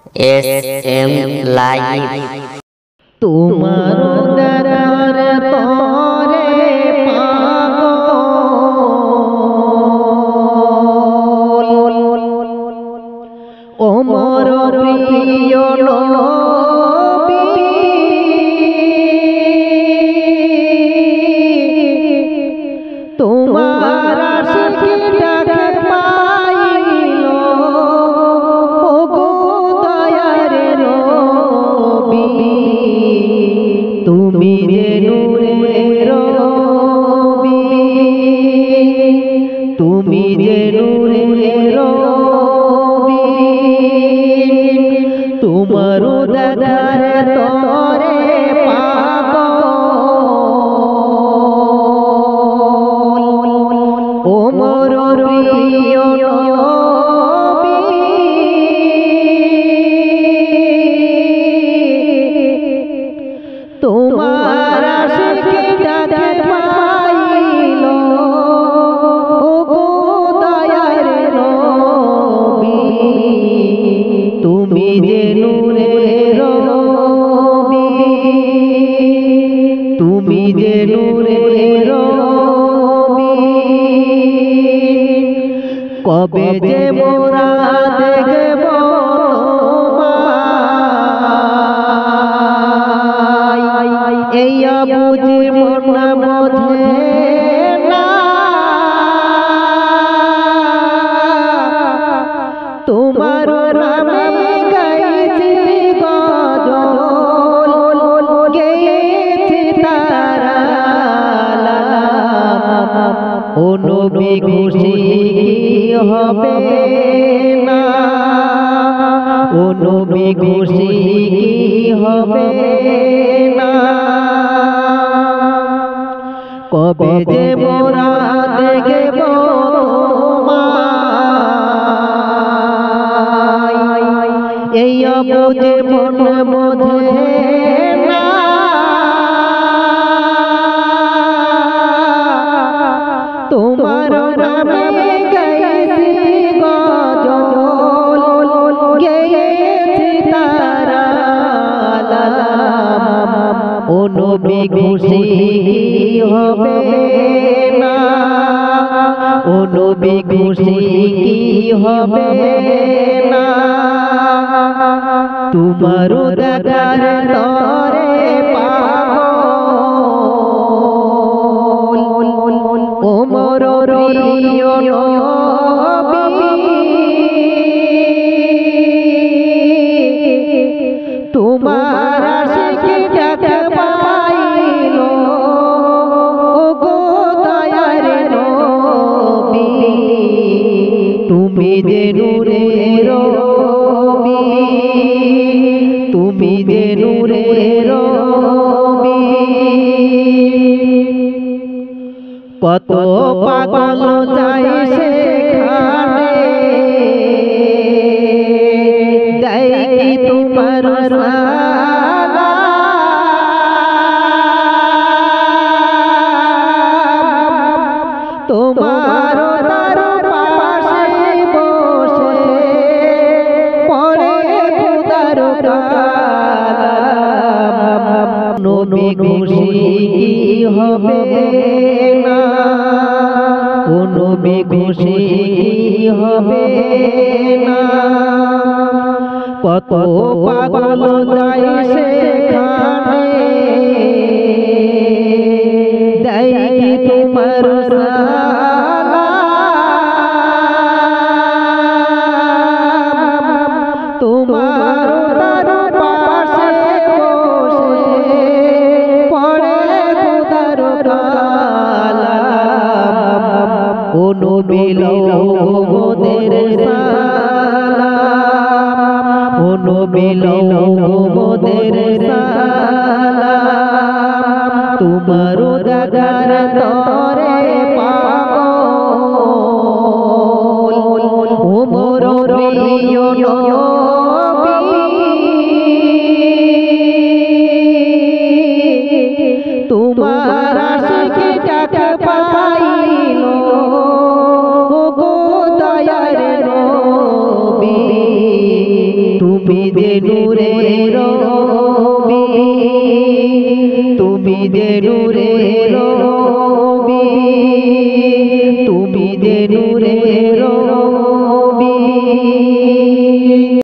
SM live তোমার দেখার তরে পাগল ওমর প্রিয় নবী তোমার আশিকি ডাকে পাইল ওগো দয়ার নবী তুমি যে নূরের নবী তুমি যে নূরের নবী তোমার দেখার তরে পাগল ওমর প্রিয় নবী তোমার আশিকি ডাকে পাইল ওগো দয়ার নবী তুমি যে নূরের নবী তুমি যে নূরের নবী কবে যে মোরা দেখব তোমায় এই বুঝি মন বোঝে না তোমার নামে গাইছি গজল গেয়েছি তারালাম ও নবী খুশি হবে না ও নবী খুশি হবে না কবে যে মোরা দেখব তোমায় এই বুঝে মন বোঝে না তোমার নামে গাইছি গজল গেয়েছি তারালাম ও নবী খুশি হবে না ও নবী খুশি হবে না তোমার দেখার তরে পাগল ওমর প্রিয় নবী তোমার আশিকি ডাকে পাইল ওগো দয়ার নবী তুমি যে নূরের নবী তুমি যে নূরের নবী কত পাগল যায় সেখানে দেয় কি তোমার সালাম তোমার তার পাশে বসে পড়ে খোদার কালাম নবী খুশি হবে না ও নবী খুশি হবে না কত পাগল যায় সেখানে দেয় কি তোমার সালাম তোমার তার পাশে বসে পড়ে খোদার কালাম ও নবী লও মোদের সালাম ও নবী লও মোদের সালাম তোমার দেখার তরে পাগল ওমর প্রিয় নবী তোমার আশিকি ডাকে পাইল ওগো দয়ার নবী তুমি যে নূরের নবী, তুমি যে নূরের